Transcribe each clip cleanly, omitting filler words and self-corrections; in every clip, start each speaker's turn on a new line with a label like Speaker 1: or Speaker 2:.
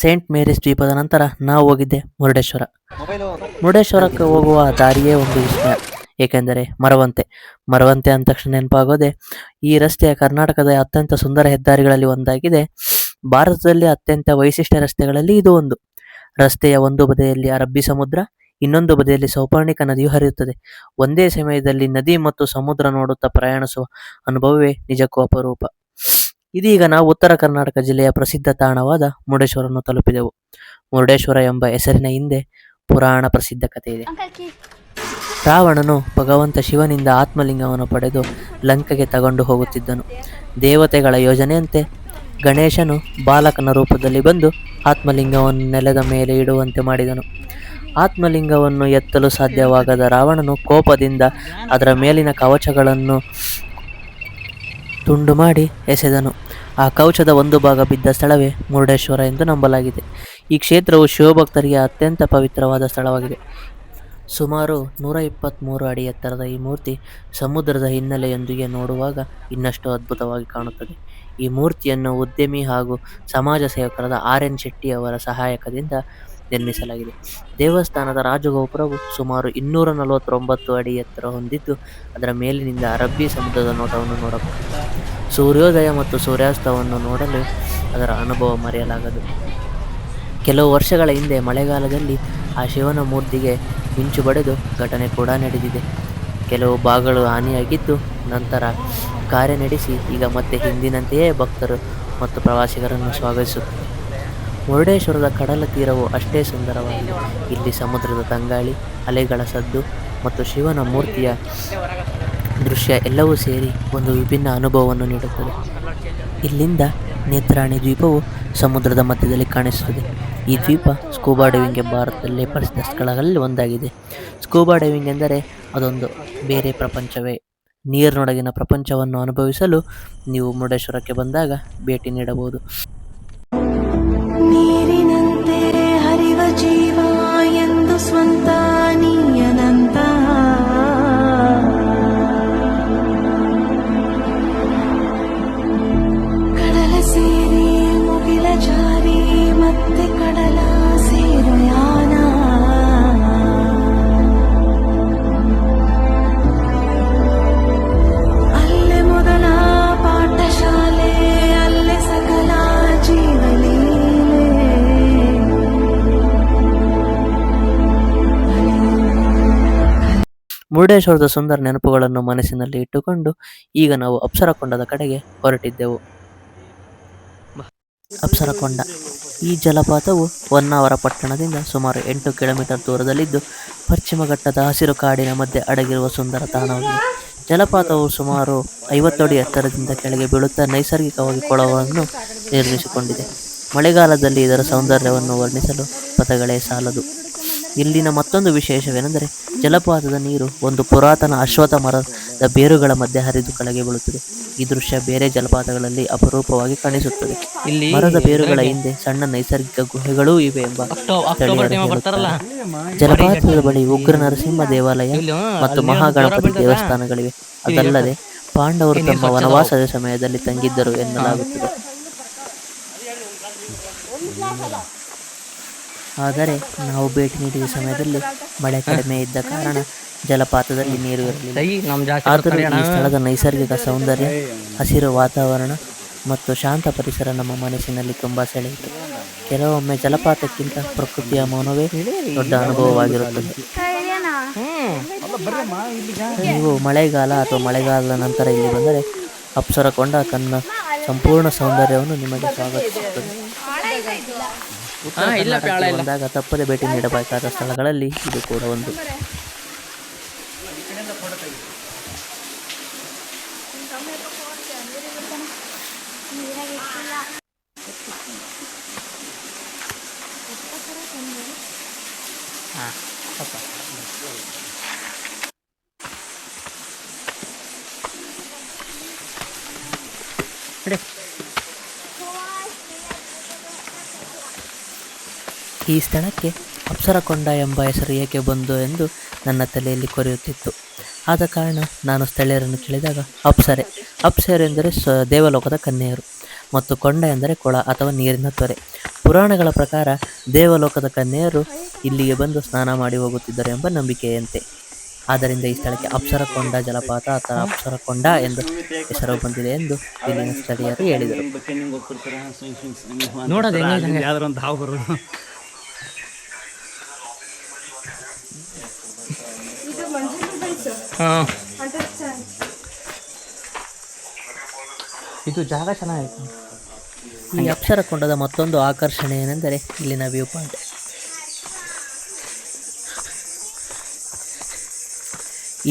Speaker 1: Saint Mary's ದ್ವೀಪದ ನಂತರ ನಾವು ಹೋಗಿದ್ದೆ ಮುರುಡೇಶ್ವರ. ಮುರುಡೇಶ್ವರಕ್ಕೆ ಹೋಗುವ ದಾರಿಯೇ ಒಂದು ವಿಸ್ಮಯ. ಏಕೆಂದರೆ ಮರವಂತೆ ಅಂದ ತಕ್ಷಣ ನೆನಪಾಗೋದೆ ಈ ರಸ್ತೆಯ ಕರ್ನಾಟಕದ ಅತ್ಯಂತ ಸುಂದರ ಹೆದ್ದಾರಿಗಳಲ್ಲಿ ಒಂದಾಗಿದೆ. ಭಾರತದಲ್ಲಿ ಅತ್ಯಂತ ವೈಶಿಷ್ಟ್ಯ ರಸ್ತೆಗಳಲ್ಲಿ ಇದು ಒಂದು. ರಸ್ತೆಯ ಒಂದು ಬದಿಯಲ್ಲಿ ಅರಬ್ಬಿ ಸಮುದ್ರ, ಇನ್ನೊಂದು ಬದಿಯಲ್ಲಿ ಸೌಪರ್ಣಿಕ ನದಿಯು ಹರಿಯುತ್ತದೆ. ಒಂದೇ ಸಮಯದಲ್ಲಿ ನದಿ ಮತ್ತು ಸಮುದ್ರ ನೋಡುತ್ತಾ ಪ್ರಯಾಣಿಸುವ ಅನುಭವವೇ ನಿಜಕ್ಕೂ ಅಪರೂಪ. ಇದೀಗ ನಾವು ಉತ್ತರ ಕರ್ನಾಟಕ ಜಿಲ್ಲೆಯ ಪ್ರಸಿದ್ಧ ತಾಣವಾದ ಮುರುಡೇಶ್ವರವನ್ನು ತಲುಪಿದೆವು. ಮುರುಡೇಶ್ವರ ಎಂಬ ಹೆಸರಿನ ಹಿಂದೆ ಪುರಾಣ ಪ್ರಸಿದ್ಧ ಕಥೆ ಇದೆ. ರಾವಣನು ಭಗವಂತ ಶಿವನಿಂದ ಆತ್ಮಲಿಂಗವನ್ನು ಪಡೆದು ಲಂಕೆಗೆ ತಗೊಂಡು ಹೋಗುತ್ತಿದ್ದನು. ದೇವತೆಗಳ ಯೋಜನೆಯಂತೆ ಗಣೇಶನು ಬಾಲಕನ ರೂಪದಲ್ಲಿ ಬಂದು ಆತ್ಮಲಿಂಗವನ್ನು ನೆಲದ ಮೇಲೆ ಇಡುವಂತೆ ಮಾಡಿದನು. ಆತ್ಮಲಿಂಗವನ್ನು ಎತ್ತಲು ಸಾಧ್ಯವಾಗದ ರಾವಣನು ಕೋಪದಿಂದ ಅದರ ಮೇಲಿನ ಕವಚಗಳನ್ನು ತುಂಡು ಮಾಡಿ ಎಸೆದನು. ಆ ಕವಚದ ಒಂದು ಭಾಗ ಬಿದ್ದ ಸ್ಥಳವೇ ಮುರುಡೇಶ್ವರ ಎಂದು ನಂಬಲಾಗಿದೆ. ಈ ಕ್ಷೇತ್ರವು ಶಿವಭಕ್ತರಿಗೆ ಅತ್ಯಂತ ಪವಿತ್ರವಾದ ಸ್ಥಳವಾಗಿದೆ. ಸುಮಾರು 123 ಅಡಿ ಎತ್ತರದ ಈ ಮೂರ್ತಿ ಸಮುದ್ರದ ಹಿನ್ನೆಲೆಯೊಂದಿಗೆ ನೋಡುವಾಗ ಇನ್ನಷ್ಟು ಅದ್ಭುತವಾಗಿ ಕಾಣುತ್ತದೆ. ಈ ಮೂರ್ತಿಯನ್ನು ಉದ್ಯಮಿ ಹಾಗೂ ಸಮಾಜ ಸೇವಕರಾದ RN ಶೆಟ್ಟಿ ಅವರ ಸಹಾಯಕದಿಂದ ನಿರ್ಮಿಸಲಾಗಿದೆ. ದೇವಸ್ಥಾನದ ರಾಜಗೋಪುರವು ಸುಮಾರು 249 ಅಡಿ ಎತ್ತರ ಹೊಂದಿದ್ದು, ಅದರ ಮೇಲಿನಿಂದ ಅರಬ್ಬಿ ಸಮುದ್ರದ ನೋಟವನ್ನು ನೋಡಬಹುದು. ಸೂರ್ಯೋದಯ ಮತ್ತು ಸೂರ್ಯಾಸ್ತವನ್ನು ನೋಡಲು ಅದರ ಅನುಭವ ಮರೆಯಲಾಗದು. ಕೆಲವು ವರ್ಷಗಳ ಹಿಂದೆ ಮಳೆಗಾಲದಲ್ಲಿ ಆ ಶಿವನ ಮೂರ್ತಿಗೆ ಮಿಂಚು ಬಡಿದು ಘಟನೆ ಕೂಡ ನಡೆದಿದೆ. ಕೆಲವು ಭಾಗಗಳು ಹಾನಿಯಾಗಿದ್ದು ನಂತರ ಕಾರ್ಯ ನಡೆಸಿ ಈಗ ಮತ್ತೆ ಹಿಂದಿನಂತೆಯೇ ಭಕ್ತರು ಮತ್ತು ಪ್ರವಾಸಿಗರನ್ನು ಸ್ವಾಗತಿಸುತ್ತದೆ. ಮುರುಡೇಶ್ವರದ ಕಡಲ ತೀರವು ಅಷ್ಟೇ ಸುಂದರವಾಗಿದೆ. ಇಲ್ಲಿ ಸಮುದ್ರದ ತಂಗಾಳಿ, ಅಲೆಗಳ ಸದ್ದು ಮತ್ತು ಶಿವನ ಮೂರ್ತಿಯ ದೃಶ್ಯ ಎಲ್ಲವೂ ಸೇರಿ ಒಂದು ವಿಭಿನ್ನ ಅನುಭವವನ್ನು ನೀಡುತ್ತದೆ. ಇಲ್ಲಿಂದ ನೇತ್ರಾಣಿ ದ್ವೀಪವು ಸಮುದ್ರದ ಮಧ್ಯದಲ್ಲಿ ಕಾಣಿಸುತ್ತದೆ. ಈ ದ್ವೀಪ ಸ್ಕೂಬಾ ಡೈವಿಂಗ್ಗೆ ಭಾರತದಲ್ಲೇ ಪ್ರಸಿದ್ಧ ಸ್ಥಳಗಳಲ್ಲಿ ಒಂದಾಗಿದೆ. ಸ್ಕೂಬಾ ಡೈವಿಂಗ್ ಎಂದರೆ ಅದೊಂದು ಬೇರೆ ಪ್ರಪಂಚವೇ. ನೀರಿನೊಳಗಿನ ಪ್ರಪಂಚವನ್ನು ಅನುಭವಿಸಲು ನೀವು ಮುರುಡೇಶ್ವರಕ್ಕೆ ಬಂದಾಗ ಭೇಟಿ ನೀಡಬಹುದು.
Speaker 2: ನೀರಿನಂತೆ ಹರಿವ ಜೀವ ಎಂದು ಸ್ವಂತ ನೀಯನಂತ ಕಡಲ ಸೇರಿ ಮುಗಿಲ ಜಾರಿ ಮತ್ತೆ ಕಡಲ ಸೇರುಯಾನ ಅಲ್ಲೇ ಮೊದಲ ಪಾಠಶಾಲೆ, ಅಲ್ಲೇ ಸಕಲ ಜೀವಲಿ.
Speaker 1: ಮುರುಡೇಶ್ವರದ ಸುಂದರ ನೆನಪುಗಳನ್ನು ಮನಸ್ಸಿನಲ್ಲಿ ಇಟ್ಟುಕೊಂಡು ಈಗ ನಾವು ಅಪ್ಸರಕೊಂಡದ ಕಡೆಗೆ ಹೊರಟಿದ್ದೆವು. ಅಪ್ಸರಕೊಂಡ ಈ ಜಲಪಾತವು ಹೊನ್ನಾವರ ಪಟ್ಟಣದಿಂದ ಸುಮಾರು 8 ಕಿಲೋಮೀಟರ್ ದೂರದಲ್ಲಿದ್ದು, ಪಶ್ಚಿಮ ಘಟ್ಟದ ಹಸಿರು ಕಾಡಿನ ಮಧ್ಯೆ ಅಡಗಿರುವ ಸುಂದರ ತಾಣವಾಗಿದೆ. ಜಲಪಾತವು ಸುಮಾರು 50 ಅಡಿ ಎತ್ತರದಿಂದ ಕೆಳಗೆ ಬೀಳುತ್ತಾ ನೈಸರ್ಗಿಕವಾಗಿ ಕೊಳವನ್ನು ನಿರ್ಮಿಸಿಕೊಂಡಿದೆ. ಮಳೆಗಾಲದಲ್ಲಿ ಇದರ ಸೌಂದರ್ಯವನ್ನು ವರ್ಣಿಸಲು ಪದಗಳೇ ಸಾಲದು. ಇಲ್ಲಿನ ಮತ್ತೊಂದು ವಿಶೇಷವೇನೆಂದರೆ ಜಲಪಾತದ ನೀರು ಒಂದು ಪುರಾತನ ಅಶ್ವತ್ಥ ಮರದ ಬೇರುಗಳ ಮಧ್ಯೆ ಹರಿದು ಕೆಳಗೆ ಬೀಳುತ್ತದೆ. ಈ ದೃಶ್ಯ ಬೇರೆ ಜಲಪಾತಗಳಲ್ಲಿ ಅಪರೂಪವಾಗಿ ಕಾಣಿಸುತ್ತದೆ. ಮರದ ಬೇರುಗಳ ಹಿಂದೆ ಸಣ್ಣ ನೈಸರ್ಗಿಕ ಗುಹೆಗಳೂ ಇವೆ ಎಂಬ ಸ್ಥಳೀಯರು ಹೇಳುತ್ತಾರೆ. ಜಲಪಾತದ ಬಳಿ ಉಗ್ರ ನರಸಿಂಹ ದೇವಾಲಯ ಮತ್ತು ಮಹಾಗಣಪತಿ ದೇವಸ್ಥಾನಗಳಿವೆ. ಅದಲ್ಲದೆ ಪಾಂಡವರು ತಮ್ಮ ವನವಾಸದ ಸಮಯದಲ್ಲಿ ತಂಗಿದ್ದರು ಎನ್ನಲಾಗುತ್ತದೆ. ಆದರೆ ನಾವು ಭೇಟಿ ನೀಡಿದ ಸಮಯದಲ್ಲಿ ಮಳೆ ಕಡಿಮೆ ಇದ್ದ ಕಾರಣ ಜಲಪಾತದಲ್ಲಿ ನೀರು ಇರಲಿಲ್ಲ. ಆದರೂ ಈ ಸ್ಥಳದ ನೈಸರ್ಗಿಕ ಸೌಂದರ್ಯ, ಹಸಿರು ವಾತಾವರಣ ಮತ್ತು ಶಾಂತ ಪರಿಸರ ನಮ್ಮ ಮನಸ್ಸಿನಲ್ಲಿ ತುಂಬ ಸೆಳೆಯಿತು. ಕೆಲವೊಮ್ಮೆ ಜಲಪಾತಕ್ಕಿಂತ ಪ್ರಕೃತಿಯ ಮೌನವೇ ದೊಡ್ಡ ಅನುಭವವಾಗಿರುತ್ತದೆ. ನೀವು ಮಳೆಗಾಲ ಅಥವಾ ಮಳೆಗಾಲದ ನಂತರ ಇಲ್ಲಿ ಬಂದರೆ ಅಪ್ಸರಕೊಂಡ ತನ್ನ ಸಂಪೂರ್ಣ ಸೌಂದರ್ಯವನ್ನು ನಿಮಗೆ ಸ್ವಾಗತಿಸುತ್ತದೆ. ಬಂದಾಗ ತಪ್ಪದೆ ಭೇಟಿ ನೀಡಬೇಕಾದ ಸ್ಥಳಗಳಲ್ಲಿ ಇದು ಕೂಡ ಒಂದು. ಈ ಸ್ಥಳಕ್ಕೆ ಅಪ್ಸರಕೊಂಡ ಎಂಬ ಹೆಸರು ಏಕೆ ಬಂದು ಎಂದು ನನ್ನ ತಲೆಯಲ್ಲಿ ಕೊರೆಯುತ್ತಿತ್ತು. ಆದ ಕಾರಣ ನಾನು ಸ್ಥಳೀಯರನ್ನು ಕೇಳಿದಾಗ ಅಪ್ಸರೆ ಎಂದರೆ ದೇವಲೋಕದ ಕನ್ಯೆಯರು ಮತ್ತು ಕೊಂಡ ಎಂದರೆ ಕೊಳ ಅಥವಾ ನೀರಿನ ತೊರೆ. ಪುರಾಣಗಳ ಪ್ರಕಾರ ದೇವಲೋಕದ ಕನ್ಯೆಯರು ಇಲ್ಲಿಗೆ ಬಂದು ಸ್ನಾನ ಮಾಡಿ ಹೋಗುತ್ತಿದ್ದರು ಎಂಬ ನಂಬಿಕೆಯಂತೆ. ಆದ್ದರಿಂದ ಈ ಸ್ಥಳಕ್ಕೆ ಅಪ್ಸರಕೊಂಡ ಜಲಪಾತ ಅಥವಾ ಅಪ್ಸರಕೊಂಡ ಎಂದು ಹೆಸರು ಬಂದಿದೆ ಎಂದು ಇಲ್ಲಿನ ಸ್ಥಳೀಯರು ಹೇಳಿದರು.
Speaker 3: ನೋಡೋದು ಯಾವ್ದಾರ ಒಂದು ಹಾವು ಬರೋದು. ಇದು ಜಾಗ ಚೆನ್ನಾಗಿತ್ತು.
Speaker 1: ಈ ಅಪ್ಸರಕೊಂಡದ ಮತ್ತೊಂದು ಆಕರ್ಷಣೆ ಏನೆಂದರೆ ಇಲ್ಲಿನ ವ್ಯೂ ಪಾಯಿಂಟ್.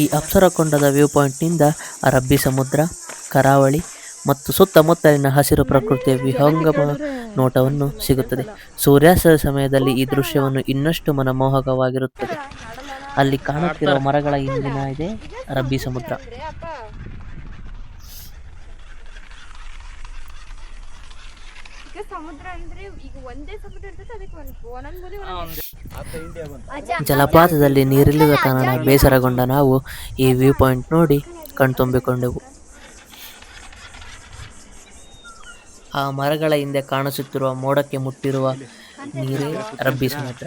Speaker 1: ಈ ಅಪ್ಸರಕೊಂಡದ ವ್ಯೂ ಪಾಯಿಂಟ್ನಿಂದ ಅರಬ್ಬಿ ಸಮುದ್ರ, ಕರಾವಳಿ ಮತ್ತು ಸುತ್ತಮುತ್ತಲಿನ ಹಸಿರು ಪ್ರಕೃತಿಯ ವಿಹಂಗಮ ನೋಟವನ್ನು ಸಿಗುತ್ತದೆ. ಸೂರ್ಯಾಸ್ತದ ಸಮಯದಲ್ಲಿ ಈ ದೃಶ್ಯವನ್ನು ಇನ್ನಷ್ಟು ಮನಮೋಹಕವಾಗಿರುತ್ತದೆ. ಅಲ್ಲಿ ಕಾಣುತ್ತಿರುವ ಮರಗಳ ಹಿಂದಿನ ಇದೆ ಅರಬ್ಬಿ ಸಮುದ್ರ. ಜಲಪಾತದಲ್ಲಿ ನೀರಿಲ್ಲದ ಕಾರಣ ಬೇಸರಗೊಂಡ ನಾವು ಈ ವ್ಯೂ ಪಾಯಿಂಟ್ ನೋಡಿ ಕಣ್ತುಂಬಿಕೊಂಡೆವು. ಆ ಮರಗಳ ಹಿಂದೆ ಕಾಣಿಸುತ್ತಿರುವ ಮೋಡಕ್ಕೆ ಮುಟ್ಟಿರುವ ನೀರೇ ಅರಬ್ಬಿ ಸಮುದ್ರ.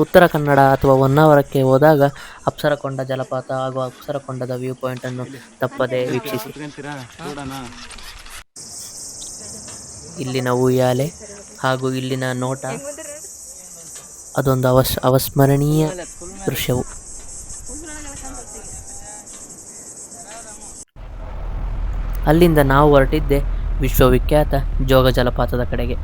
Speaker 1: ಉತ್ತರ ಕನ್ನಡ ಅಥವಾ ಹೊನ್ನಾವರಕ್ಕೆ ಹೋದಾಗ ಅಪ್ಸರಕೊಂಡ ಜಲಪಾತ ಹಾಗೂ ಅಪ್ಸರಕೊಂಡದ ವ್ಯೂ ಪಾಯಿಂಟ್ ಅನ್ನು ತಪ್ಪದೆ ವೀಕ್ಷಿಸಿ. ಇಲ್ಲಿನ ಉಯ್ಯಾಲೆ ಹಾಗೂ ಇಲ್ಲಿನ ನೋಟ ಅದೊಂದು ಅವಸ್ಮರಣೀಯ ದೃಶ್ಯವು. ಅಲ್ಲಿಂದ ನಾವು ಹೊರಟಿದ್ದೆ ವಿಶ್ವವಿಖ್ಯಾತ ಜೋಗ ಜಲಪಾತದ ಕಡೆಗೆ.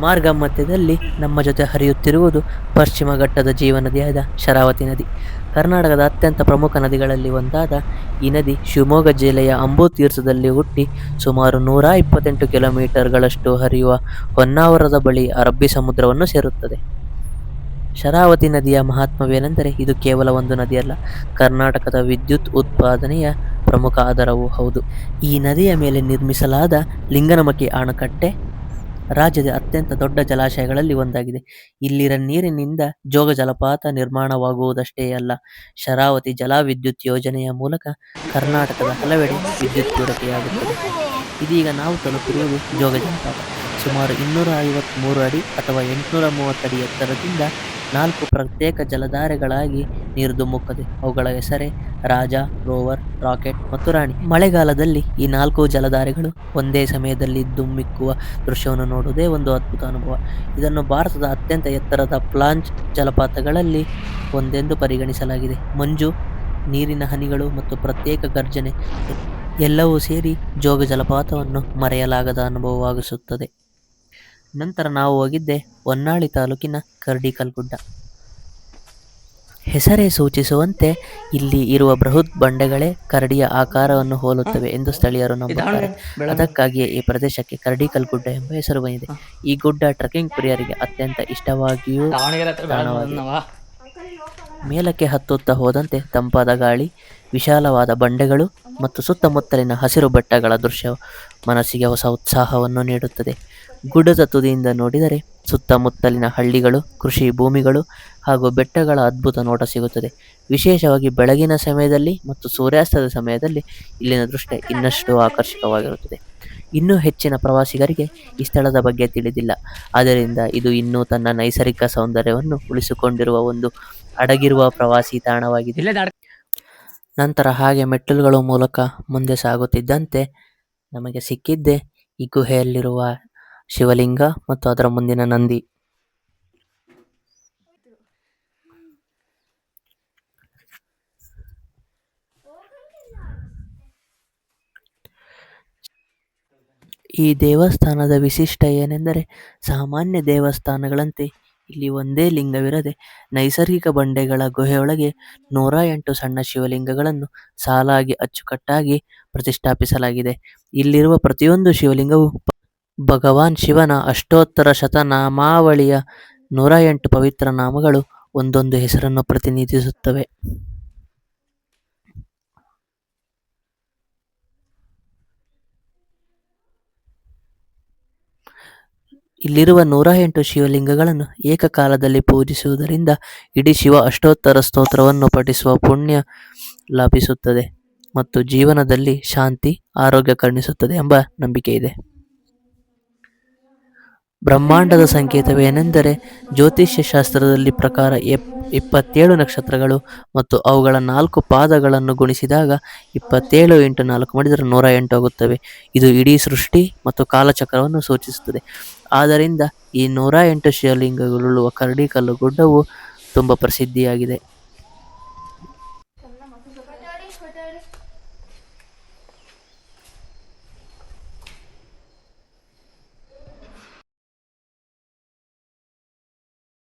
Speaker 1: ಮಾರ್ಗ ಮಧ್ಯದಲ್ಲಿ ನಮ್ಮ ಜೊತೆ ಹರಿಯುತ್ತಿರುವುದು ಪಶ್ಚಿಮ ಘಟ್ಟದ ಜೀವನದಿಯಾದ ಶರಾವತಿ ನದಿ. ಕರ್ನಾಟಕದ ಅತ್ಯಂತ ಪ್ರಮುಖ ನದಿಗಳಲ್ಲಿ ಒಂದಾದ ಈ ನದಿ ಶಿವಮೊಗ್ಗ ಜಿಲ್ಲೆಯ ಅಂಬುತೀರ್ಥದಲ್ಲಿ ಹುಟ್ಟಿ ಸುಮಾರು 128 ಕಿಲೋಮೀಟರ್ಗಳಷ್ಟು ಹರಿಯುವ ಹೊನ್ನಾವರದ ಬಳಿ ಅರಬ್ಬಿ ಸಮುದ್ರವನ್ನು ಸೇರುತ್ತದೆ. ಶರಾವತಿ ನದಿಯ ಮಹತ್ವವೇನೆಂದರೆ ಇದು ಕೇವಲ ಒಂದು ನದಿಯಲ್ಲ, ಕರ್ನಾಟಕದ ವಿದ್ಯುತ್ ಉತ್ಪಾದನೆಯ ಪ್ರಮುಖ ಆಧಾರವೂ ಹೌದು. ಈ ನದಿಯ ಮೇಲೆ ನಿರ್ಮಿಸಲಾದ ಲಿಂಗನಮಕ್ಕಿ ಅಣೆಕಟ್ಟೆ ರಾಜ್ಯದ ಅತ್ಯಂತ ದೊಡ್ಡ ಜಲಾಶಯಗಳಲ್ಲಿ ಒಂದಾಗಿದೆ. ಇಲ್ಲಿನ ನೀರಿನಿಂದ ಜೋಗ ಜಲಪಾತ ನಿರ್ಮಾಣವಾಗುವುದಷ್ಟೇ ಅಲ್ಲ, ಶರಾವತಿ ಜಲವಿದ್ಯುತ್ ಯೋಜನೆಯ ಮೂಲಕ ಕರ್ನಾಟಕದ ಹಲವೆಡೆ ವಿದ್ಯುತ್ ಪೂರೈಕೆಯಾಗುತ್ತದೆ. ಇದೀಗ ನಾವು ತಲುಪಿರುವುದು ಜೋಗ ಜಲಪಾತ. ಸುಮಾರು 253 ಅಡಿ ಅಥವಾ 830 ಅಡಿ ಎತ್ತರದಿಂದ 4 ಪ್ರತ್ಯೇಕ ಜಲಧಾರೆಗಳಾಗಿ ನೀರು ಧುಮ್ಮುತ್ತದೆ. ಅವುಗಳ ಹೆಸರೇ ರಾಜ, ರೋವರ್, ರಾಕೆಟ್ ಮತ್ತು ರಾಣಿ. ಮಳೆಗಾಲದಲ್ಲಿ ಈ 4 ಜಲಧಾರೆಗಳು ಒಂದೇ ಸಮಯದಲ್ಲಿ ಧುಮ್ಮಿಕ್ಕುವ ದೃಶ್ಯವನ್ನು ನೋಡುವುದೇ ಒಂದು ಅದ್ಭುತ ಅನುಭವ. ಇದನ್ನು ಭಾರತದ ಅತ್ಯಂತ ಎತ್ತರದ ಪ್ಲಾಂಜ್ ಜಲಪಾತಗಳಲ್ಲಿ ಒಂದೆಂದು ಪರಿಗಣಿಸಲಾಗಿದೆ. ಮಂಜು, ನೀರಿನ ಹನಿಗಳು ಮತ್ತು ಪ್ರತ್ಯೇಕ ಗರ್ಜನೆ ಎಲ್ಲವೂ ಸೇರಿ ಜೋಗ ಜಲಪಾತವನ್ನು ಮರೆಯಲಾಗದ ಅನುಭವವಾಗಿಸುತ್ತದೆ. ನಂತರ ನಾವು ಹೋಗಿದ್ದೆ ಹೊನ್ನಾಳಿ ತಾಲೂಕಿನ ಕರಡಿಕಲ್ ಗುಡ್ಡ. ಹೆಸರೇ ಸೂಚಿಸುವಂತೆ ಇಲ್ಲಿ ಇರುವ ಬೃಹತ್ ಬಂಡೆಗಳೇ ಕರಡಿಯ ಆಕಾರವನ್ನು ಹೋಲುತ್ತವೆ ಎಂದು ಸ್ಥಳೀಯರು ನಂಬುತ್ತಾರೆ. ಅದಕ್ಕಾಗಿಯೇ ಈ ಪ್ರದೇಶಕ್ಕೆ ಕರಡಿಕಲ್ ಗುಡ್ಡ ಎಂಬ ಹೆಸರು ಬಂದಿದೆ. ಈ ಗುಡ್ಡ ಟ್ರೆಕ್ಕಿಂಗ್ ಪ್ರಿಯರಿಗೆ ಅತ್ಯಂತ ಇಷ್ಟವಾಗಿಯೂ ತಾಣವಾಗಿದೆ. ಮೇಲಕ್ಕೆ ಹತ್ತುತ್ತಾ ಹೋದಂತೆ ತಂಪಾದ ಗಾಳಿ, ವಿಶಾಲವಾದ ಬಂಡೆಗಳು ಮತ್ತು ಸುತ್ತಮುತ್ತಲಿನ ಹಸಿರು ಬೆಟ್ಟಗಳ ದೃಶ್ಯ ಮನಸ್ಸಿಗೆ ಹೊಸ ಉತ್ಸಾಹವನ್ನು ನೀಡುತ್ತದೆ. ಗುಡ್ಡದ ತುದಿಯಿಂದ ನೋಡಿದರೆ ಸುತ್ತಮುತ್ತಲಿನ ಹಳ್ಳಿಗಳು, ಕೃಷಿ ಭೂಮಿಗಳು ಹಾಗೂ ಬೆಟ್ಟಗಳ ಅದ್ಭುತ ನೋಟ ಸಿಗುತ್ತದೆ. ವಿಶೇಷವಾಗಿ ಬೆಳಗಿನ ಸಮಯದಲ್ಲಿ ಮತ್ತು ಸೂರ್ಯಾಸ್ತದ ಸಮಯದಲ್ಲಿ ಇಲ್ಲಿನ ದೃಶ್ಯ ಇನ್ನಷ್ಟು ಆಕರ್ಷಕವಾಗಿರುತ್ತದೆ. ಇನ್ನೂ ಹೆಚ್ಚಿನ ಪ್ರವಾಸಿಗರಿಗೆ ಈ ಸ್ಥಳದ ಬಗ್ಗೆ ತಿಳಿದಿಲ್ಲ, ಆದ್ದರಿಂದ ಇದು ಇನ್ನೂ ತನ್ನ ನೈಸರ್ಗಿಕ ಸೌಂದರ್ಯವನ್ನು ಉಳಿಸಿಕೊಂಡಿರುವ ಒಂದು ಅಡಗಿರುವ ಪ್ರವಾಸಿ ತಾಣವಾಗಿದೆ. ನಂತರ ಹಾಗೆ ಮೆಟ್ಟಿಲುಗಳ ಮೂಲಕ ಮುಂದೆ ಸಾಗುತ್ತಿದ್ದಂತೆ ನಮಗೆ ಸಿಕ್ಕಿದ್ದೇ ಈ ಗುಹೆಯಲ್ಲಿರುವ ಶಿವಲಿಂಗ ಮತ್ತು ಅದರ ಮುಂದಿನ ನಂದಿ. ಈ ದೇವಸ್ಥಾನದ ವಿಶಿಷ್ಟ ಏನೆಂದರೆ ಸಾಮಾನ್ಯ ದೇವಸ್ಥಾನಗಳಂತೆ ಇಲ್ಲಿ ಒಂದೇ ಲಿಂಗವಿರದೆ ನೈಸರ್ಗಿಕ ಬಂಡೆಗಳ ಗುಹೆಯೊಳಗೆ 108 ಸಣ್ಣ ಶಿವಲಿಂಗಗಳನ್ನು ಸಾಲಾಗಿ ಅಚ್ಚುಕಟ್ಟಾಗಿ ಪ್ರತಿಷ್ಠಾಪಿಸಲಾಗಿದೆ. ಇಲ್ಲಿರುವ ಪ್ರತಿಯೊಂದು ಶಿವಲಿಂಗವು ಭಗವಾನ್ ಶಿವನ ಅಷ್ಟೋತ್ತರ ಶತನಾಮಾವಳಿಯ 108 ಪವಿತ್ರ ನಾಮಗಳು ಒಂದೊಂದು ಹೆಸರನ್ನು ಪ್ರತಿನಿಧಿಸುತ್ತವೆ. ಇಲ್ಲಿರುವ 108 ಶಿವಲಿಂಗಗಳನ್ನು ಏಕಕಾಲದಲ್ಲಿ ಪೂಜಿಸುವುದರಿಂದ ಇಡೀ ಶಿವ ಅಷ್ಟೋತ್ತರ ಸ್ತೋತ್ರವನ್ನು ಪಠಿಸುವ ಪುಣ್ಯ ಲಭಿಸುತ್ತದೆ ಮತ್ತು ಜೀವನದಲ್ಲಿ ಶಾಂತಿ ಆರೋಗ್ಯ ಕರುಣಿಸುತ್ತದೆ ಎಂಬ ನಂಬಿಕೆ ಇದೆ. ಬ್ರಹ್ಮಾಂಡದ ಸಂಕೇತವೇನೆಂದರೆ ಜ್ಯೋತಿಷ್ಯ ಶಾಸ್ತ್ರದಲ್ಲಿ ಪ್ರಕಾರ 27 ನಕ್ಷತ್ರಗಳು ಮತ್ತು ಅವುಗಳ 4 ಪಾದಗಳನ್ನು ಗುಣಿಸಿದಾಗ 27 × 4 ಮಾಡಿದರೆ 108 ಆಗುತ್ತವೆ. ಇದು ಇಡೀ ಸೃಷ್ಟಿ ಮತ್ತು ಕಾಲಚಕ್ರವನ್ನು ಸೂಚಿಸುತ್ತದೆ. ಆದ್ದರಿಂದ ಈ 108 ಶಿವಲಿಂಗಗಳುಳ್ಳ ಕರಡಿಕಲ್ಲು ಗುಡ್ಡವು ತುಂಬ ಪ್ರಸಿದ್ಧಿಯಾಗಿದೆ.